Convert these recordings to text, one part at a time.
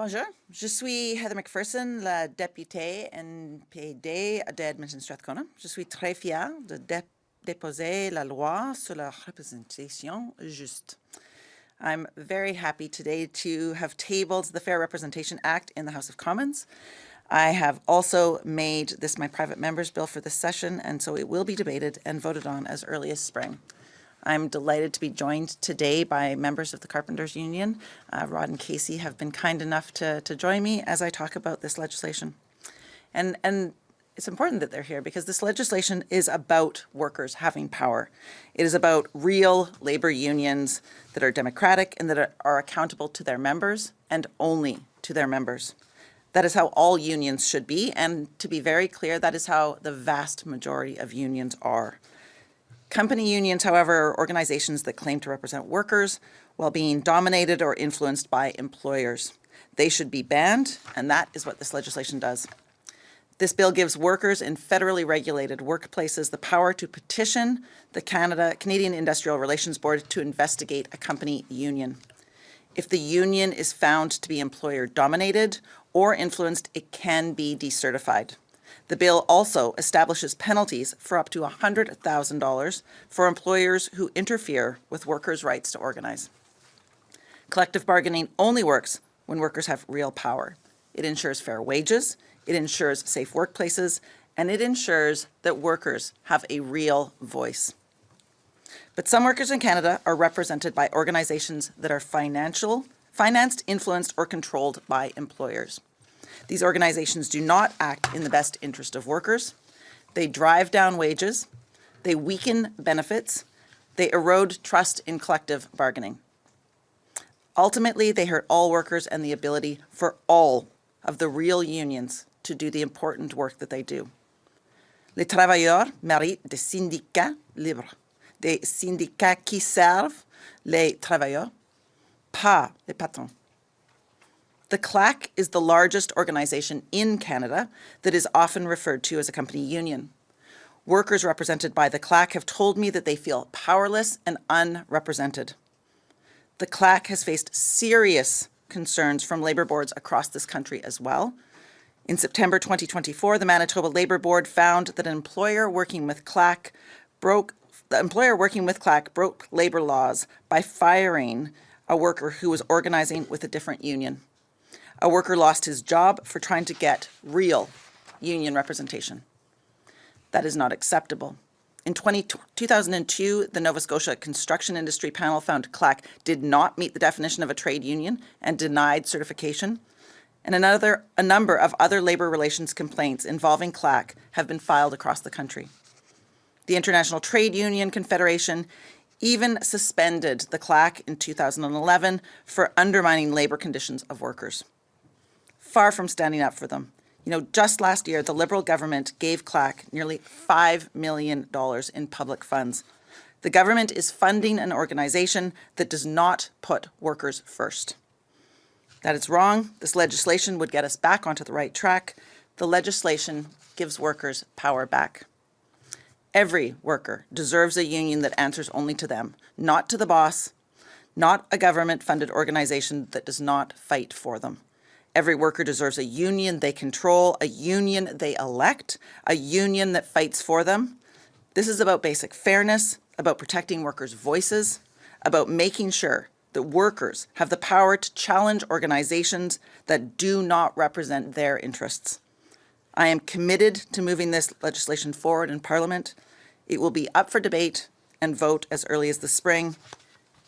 Bonjour, je suis Heather McPherson, la députée NPD d'Edmonton Strathcona. Je suis très fière de déposer la loi sur la représentation juste. I'm very happy today to have tabled the Fair Representation Act in the House of Commons. I have also made this my private member's bill for this session, and so it will be debated and voted on as early as spring. I'm delighted to be joined today by members of the Carpenters Union. Rod and Casey have been kind enough to join me as I talk about this legislation. And it's important that they're here because this legislation is about workers having power. It is about real labor unions that are democratic and that are accountable to their members and only to their members. That is how all unions should be, and to be very clear, that is how the vast majority of unions are. Company unions, however, are organizations that claim to represent workers while being dominated or influenced by employers. They should be banned, and that is what this legislation does. This bill gives workers in federally regulated workplaces the power to petition the Canadian Industrial Relations Board to investigate a company union. If the union is found to be employer-dominated or influenced, it can be decertified. The bill also establishes penalties for up to $100,000 for employers who interfere with workers' rights to organize. Collective bargaining only works when workers have real power. It ensures fair wages, it ensures safe workplaces, and it ensures that workers have a real voice. But some workers in Canada are represented by organizations that are financed, influenced, or controlled by employers. These organizations do not act in the best interest of workers. They drive down wages, they weaken benefits, they erode trust in collective bargaining. Ultimately, they hurt all workers and the ability for all of the real unions to do the important work that they do. Les travailleurs méritent des syndicats libres, des syndicats qui servent les travailleurs, pas les patrons. The CLAC is the largest organization in Canada that is often referred to as a company union. Workers represented by the CLAC have told me that they feel powerless and unrepresented. The CLAC has faced serious concerns from labour boards across this country as well. In September 2024, the Manitoba Labour Board found that an employer working with CLAC broke labour laws by firing a worker who was organizing with a different union. A worker lost his job for trying to get real union representation. That is not acceptable. In 2002, the Nova Scotia Construction Industry Panel found CLAC did not meet the definition of a trade union and denied certification. And a number of other labor relations complaints involving CLAC have been filed across the country. The International Trade Union Confederation even suspended the CLAC in 2011 for undermining labor conditions of workers. Far from standing up for them. Just last year, the Liberal government gave CLAC nearly $5 million in public funds. The government is funding an organization that does not put workers first. That is wrong. This legislation would get us back onto the right track. The legislation gives workers power back. Every worker deserves a union that answers only to them, not to the boss, not a government-funded organization that does not fight for them. Every worker deserves a union they control, a union they elect, a union that fights for them. This is about basic fairness, about protecting workers' voices, about making sure that workers have the power to challenge organizations that do not represent their interests. I am committed to moving this legislation forward in Parliament. It will be up for debate and vote as early as the spring.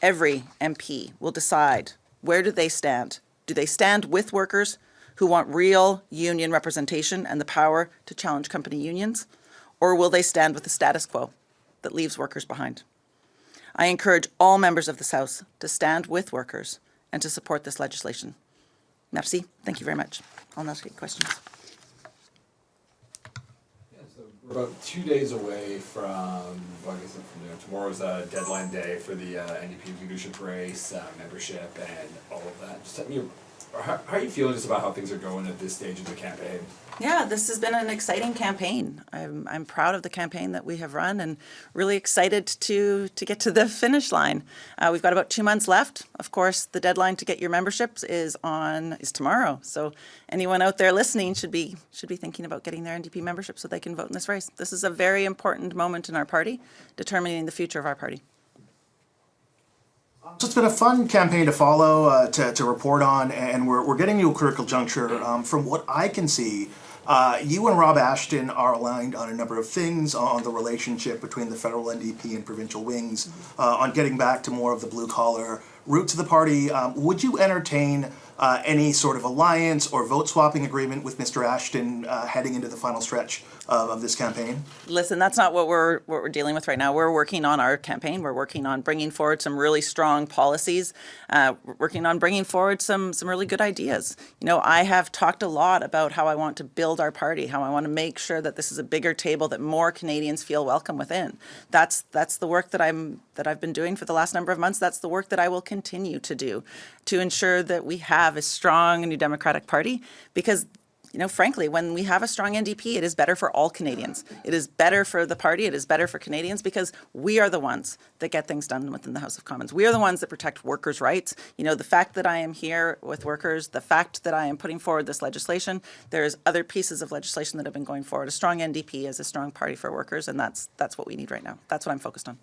Every MP will decide, where do they stand? Do they stand with workers who want real union representation and the power to challenge company unions? Or will they stand with the status quo that leaves workers behind? I encourage all members of this House to stand with workers and to support this legislation. Merci. Thank you very much. I'll now take questions. We're about 2 days away from, tomorrow's deadline day for the NDP leadership race, membership, and all of that. Just How are you feeling just about how things are going at this stage of the campaign? Yeah, this has been an exciting campaign. I'm proud of the campaign that we have run and really excited to get to the finish line. We've got about 2 months left. Of course, the deadline to get your memberships is tomorrow. So anyone out there listening should be thinking about getting their NDP membership so they can vote in this race. This is a very important moment in our party, determining the future of our party. So it's been a fun campaign to follow, to report on, and we're getting to a critical juncture. From what I can see, you and Rob Ashton are aligned on a number of things, on the relationship between the federal NDP and provincial wings, on getting back to more of the blue-collar roots of the party. Would you entertain any sort of alliance or vote-swapping agreement with Mr. Ashton heading into the final stretch of this campaign? Listen, that's not what we're dealing with right now. We're working on our campaign. We're working on bringing forward some really strong policies, working on bringing forward some really good ideas. You know, I have talked a lot about how I want to build our party, how I want to make sure that this is a bigger table that more Canadians feel welcome within. That's the work that I've been doing for the last number of months. That's the work that I will continue to do to ensure that we have a strong New Democratic Party, because you know, frankly, when we have a strong NDP, it is better for all Canadians. It is better for the party. It is better for Canadians, because we are the ones that get things done within the House of Commons. We are the ones that protect workers' rights. You know, the fact that I am here with workers, the fact that I am putting forward this legislation, there's other pieces of legislation that have been going forward. A strong NDP is a strong party for workers, and that's what we need right now. That's what I'm focused on.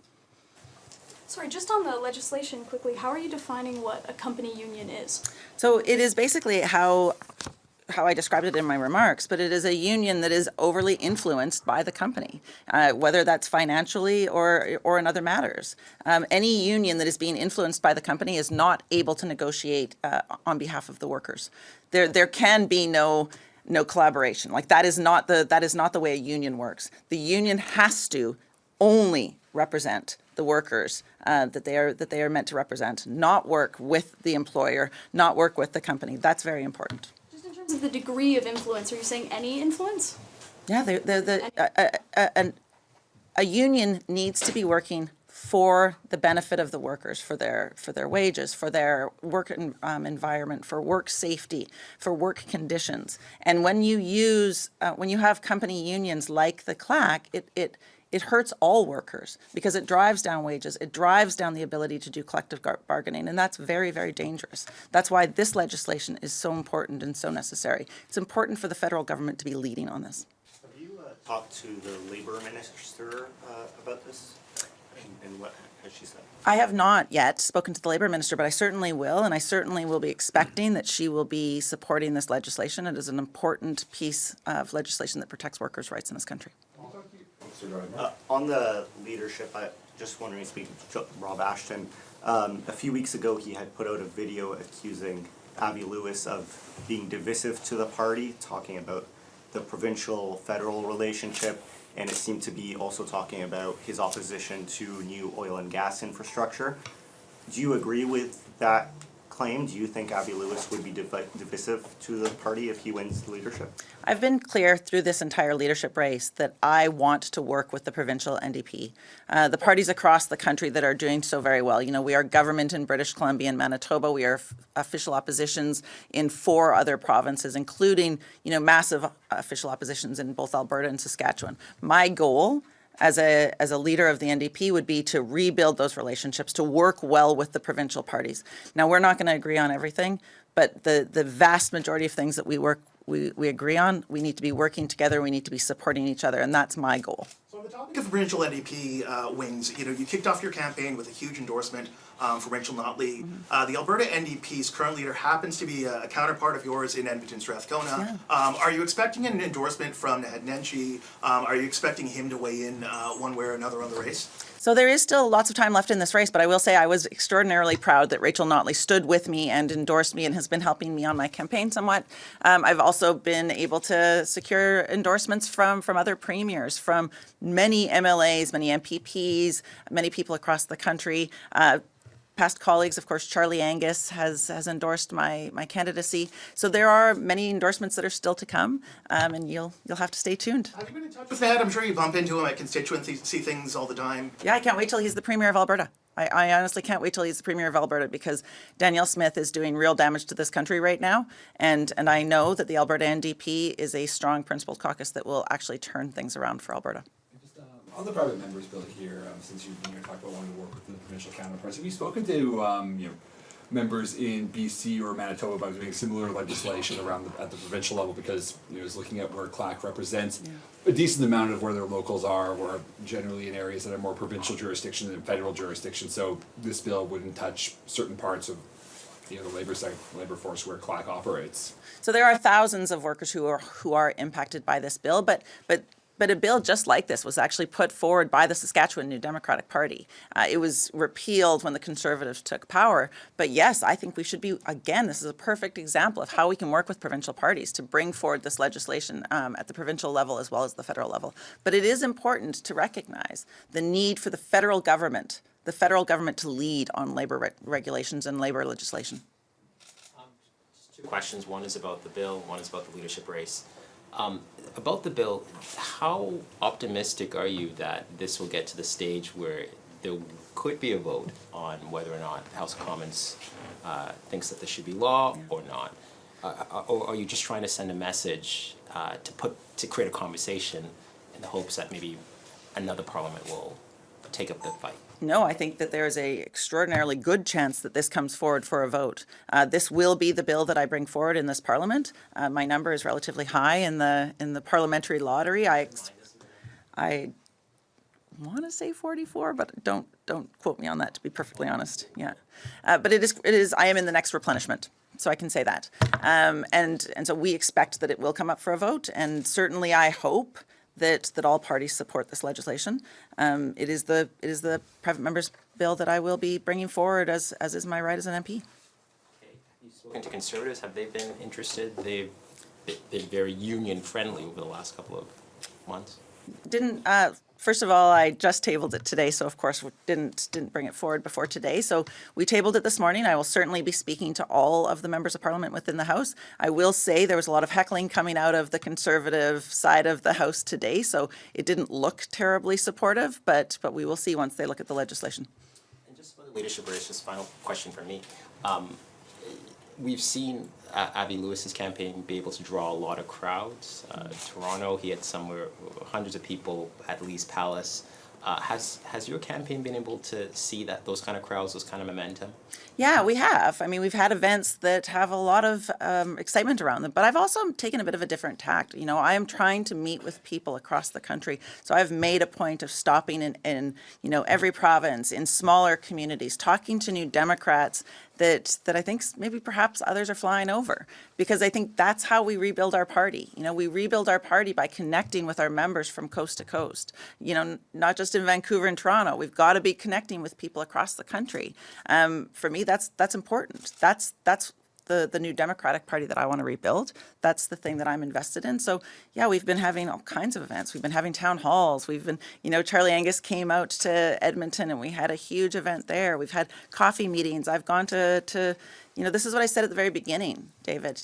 Sorry, just on the legislation quickly, how are you defining what a company union is? So it is basically how I described it in my remarks, but it is a union that is overly influenced by the company, whether that's financially or in other matters. Any union that is being influenced by the company is not able to negotiate on behalf of the workers. There can be no collaboration. Like that is not the way a union works. The union has to only represent the workers that they are meant to represent, not work with the employer, not work with the company. That's very important. Just in terms of the degree of influence, are you saying any influence? Yeah, a union needs to be working for the benefit of the workers, for their wages, for their work environment, for work safety, for work conditions. And when you have company unions like the CLAC, it hurts all workers, because it drives down wages, it drives down the ability to do collective bargaining, and that's very, very dangerous. That's why this legislation is so important and so necessary. It's important for the federal government to be leading on this. Have you talked to the Labour Minister about this, and what has she said? I have not yet spoken to the Labour Minister, but I certainly will, and I certainly will be expecting that she will be supporting this legislation. It is an important piece of legislation that protects workers' rights in this country. On the leadership, I just wondering, speaking to Rob Ashton, a few weeks ago he had put out a video accusing Abbey Lewis of being divisive to the party, talking about the provincial-federal relationship, and it seemed to be also talking about his opposition to new oil and gas infrastructure. Do you agree with that claim? Do you think Abbey Lewis would be divisive to the party if he wins the leadership? I've been clear through this entire leadership race that I want to work with the provincial NDP. The parties across the country that are doing so very well. You know, we are government in British Columbia and Manitoba. We are official oppositions in 4 other provinces, including, you know, massive official oppositions in both Alberta and Saskatchewan. My goal as a leader of the NDP would be to rebuild those relationships, to work well with the provincial parties. Now, we're not going to agree on everything, but the vast majority of things that we agree on, we need to be working together, we need to be supporting each other, and that's my goal. So on the topic of provincial NDP wings, you know, you kicked off your campaign with a huge endorsement for Rachel Notley. The Alberta NDP's current leader happens to be a counterpart of yours in Edmonton, Strathcona. Yeah. Are you expecting an endorsement from Naheed Nenshi? Are you expecting him to weigh in one way or another on the race? So there is still lots of time left in this race, but I will say I was extraordinarily proud that Rachel Notley stood with me and endorsed me and has been helping me on my campaign somewhat. I've also been able to secure endorsements from other premiers, from many MLAs, many MPPs, many people across the country. Past colleagues, of course, Charlie Angus has endorsed my candidacy. So there are many endorsements that are still to come, and you'll have to stay tuned. Have you been in touch with Naheed? I'm sure you bump into him at constituency things all the time. Yeah, I can't wait till he's the Premier of Alberta. I honestly can't wait till he's the Premier of Alberta, because Danielle Smith is doing real damage to this country right now. And I know that the Alberta NDP is a strong principled caucus that will actually turn things around for Alberta. Just, on the private members bill here, since you talked about wanting to work with the provincial counterparts, have you spoken to members in BC or Manitoba about doing similar legislation around at the provincial level? Because I was looking at where CLAC represents a decent amount of where their locals are. We're generally in areas that are more provincial jurisdiction than federal jurisdiction. So this bill wouldn't touch certain parts of the labor force where CLAC operates. So there are thousands of workers who are impacted by this bill, but a bill just like this was actually put forward by the Saskatchewan New Democratic Party. It was repealed when the Conservatives took power. But yes, I think we should be, again, this is a perfect example of how we can work with provincial parties to bring forward this legislation at the provincial level as well as the federal level. But it is important to recognize the need for the federal government to lead on labor regulations and labor legislation. Just two questions. One is about the bill, one is about the leadership race. About the bill, how optimistic are you that this will get to the stage where there could be a vote on whether or not the House of Commons thinks that this should be law or not? Or are you just trying to send a message to create a conversation in the hopes that maybe another parliament will take up the fight? No, I think that there is a extraordinarily good chance that this comes forward for a vote. This will be the bill that I bring forward in this Parliament. My number is relatively high in the parliamentary lottery. I want to say 44, but don't quote me on that, to be perfectly honest. Yeah, but it is. I am in the next replenishment, so I can say that. And so we expect that it will come up for a vote, and certainly I hope that all parties support this legislation. It is the private members bill that I will be bringing forward as is my right as an MP. Okay. Have you spoken to Conservatives? Have they been interested? They've been very union friendly over the last couple of months. First of all, I just tabled it today, so of course we didn't bring it forward before today. So we tabled it this morning. I will certainly be speaking to all of the members of Parliament within the House. I will say there was a lot of heckling coming out of the Conservative side of the House today, so it didn't look terribly supportive, but we will see once they look at the legislation. And just for the leadership race, just final question for me. We've seen Avi Lewis's campaign be able to draw a lot of crowds. Toronto, he had somewhere hundreds of people at Lee's Palace. Has your campaign been able to see those kind of crowds, those kind of momentum? Yeah, we have. I mean, we've had events that have a lot of excitement around them, but I've also taken a bit of a different tact. I am trying to meet with people across the country, so I've made a point of stopping in every province, in smaller communities, talking to New Democrats that I think maybe perhaps others are flying over, because I think that's how we rebuild our party. We rebuild our party by connecting with our members from coast to coast, not just in Vancouver and Toronto. We've got to be connecting with people across the country. For me, that's important. That's the New Democratic Party that I want to rebuild. That's the thing that I'm invested in. So yeah, we've been having all kinds of events. We've been having town halls. We've been, Charlie Angus came out to Edmonton and we had a huge event there. We've had coffee meetings. I've gone to this is what I said at the very beginning, David.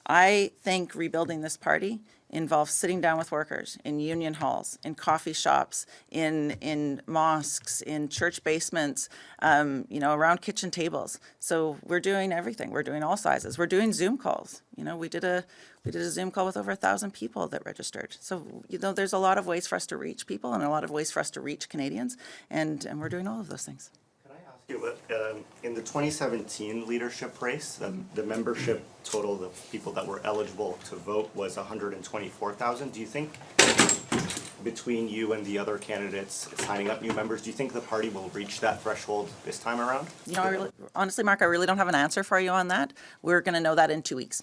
I think rebuilding this party involves sitting down with workers in union halls, in coffee shops, in mosques, in church basements, around kitchen tables. So we're doing everything. We're doing all sizes. We're doing Zoom calls. We did a Zoom call with over 1,000 people that registered. So there's a lot of ways for us to reach people and a lot of ways for us to reach Canadians, and we're doing all of those things. In the 2017 leadership race, the membership total of people that were eligible to vote was 124,000. Do you think, between you and the other candidates signing up new members, do you think the party will reach that threashhold this time around? Honestly, Mark, I really don't have an answer for you on that. We're going to know that in 2 weeks.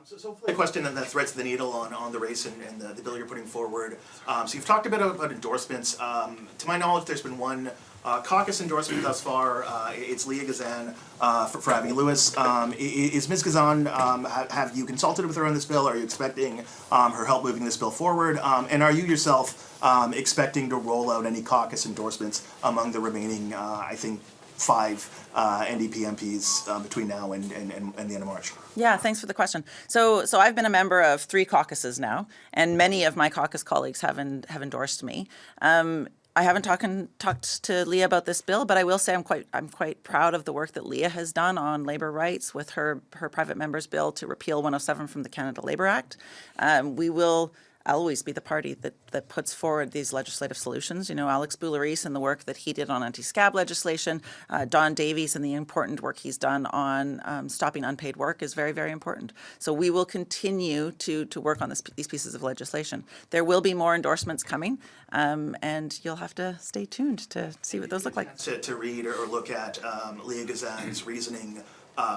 So hopefully a question that threads the needle on the race and the bill you're putting forward. So you've talked a bit about endorsements. To my knowledge, there's been one caucus endorsement thus far. It's Leah Gazan for Avi Lewis. Is Ms. Gazan, have you consulted with her on this bill? Are you expecting her help moving this bill forward? And are you yourself expecting to roll out any caucus endorsements among the remaining, I think, 5 NDP MPs between now and the end of March? Yeah, thanks for the question. So I've been a member of 3 caucuses now, and many of my caucus colleagues have endorsed me. I haven't talked to Leah about this bill, but I will say I'm quite proud of the work that Leah has done on labor rights with her private member's bill to repeal 107 from the Canada Labour Act. We will always be the party that puts forward these legislative solutions. You know, Alex Boulerice and the work that he did on anti-scab legislation, Don Davies and the important work he's done on stopping unpaid work is very, very important. So we will continue to work on these pieces of legislation. There will be more endorsements coming, and you'll have to stay tuned to see what those look like. To read or look at Leah Gazan's reasoning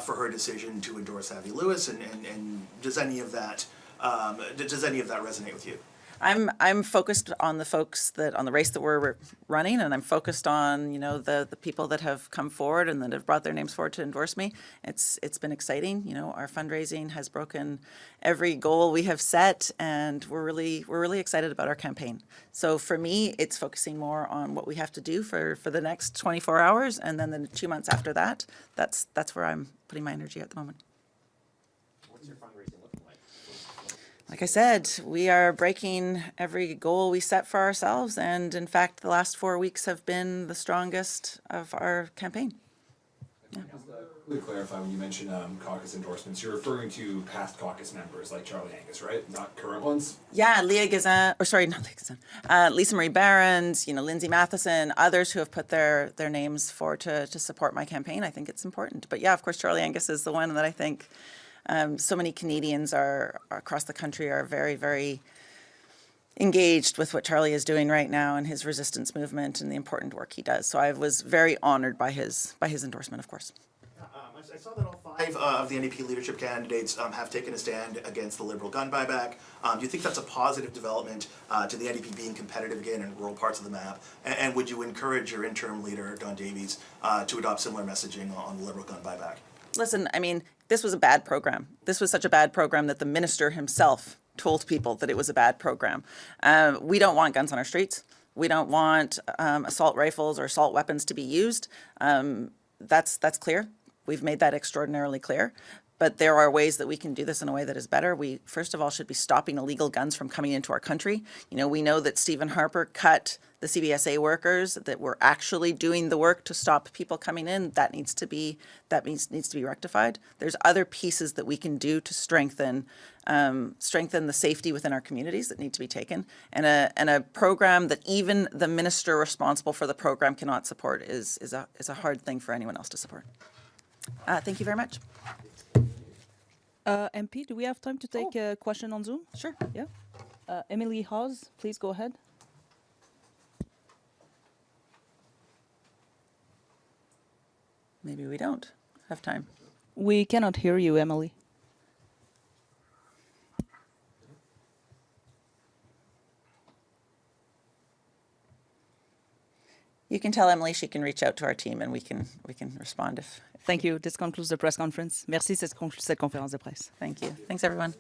for her decision to endorse Avi Lewis, and does any of that resonate with you? I'm focused on the folks on the race that we're running, and I'm focused on, you know, the people that have come forward and that have brought their names forward to endorse me. It's been exciting. You know, our fundraising has broken every goal we have set, and we're really excited about our campaign. So for me, it's focusing more on what we have to do for the next 24 hours, and then the 2 months after that. That's where I'm putting my energy at the moment. What's your fundraising looking like? Like I said, we are breaking every goal we set for ourselves, and in fact, the last 4 weeks have been the strongest of our campaign. Yeah. To clarify, when you mention caucus endorsements, you're referring to past caucus members like Charlie Angus, right? Not current ones? Yeah, Leah Gazan, or sorry, not Leah Gazan, Lisa Marie Barons, you know, Lindsay Matheson, others who have put their names forward to support my campaign. I think it's important. But yeah, of course, Charlie Angus is the one that I think so many Canadians are across the country are very, very engaged with what Charlie is doing right now and his resistance movement and the important work he does. So I was very honored by his endorsement, of course. I saw that all 5 of the NDP leadership candidates have taken a stand against the Liberal gun buyback. Do you think that's a positive development to the NDP being competitive again in rural parts of the map? And would you encourage your interim leader, Don Davies, to adopt similar messaging on the Liberal gun buyback? Listen, I mean, this was a bad program. This was such a bad program that the minister himself told people that it was a bad program. We don't want guns on our streets. We don't want assault rifles or assault weapons to be used. That's clear. We've made that extraordinarily clear. But there are ways that we can do this in a way that is better. We, first of all, should be stopping illegal guns from coming into our country. You know, we know that Stephen Harper cut the CBSA workers that were actually doing the work to stop people coming in. That needs to be rectified. There's other pieces that we can do to strengthen the safety within our communities that need to be taken. And a program that even the minister responsible for the program cannot support is a hard thing for anyone else to support. Thank you very much. MP, do we have time to take a question on Zoom? Sure. Yeah. Emily Hawes, please go ahead. Maybe we don't have time. We cannot hear you, Emily. You can tell Emily she can reach out to our team and we can respond if Thank you. This concludes the press conference. Merci, cette conférence de presse. Thank you. Thanks, everyone.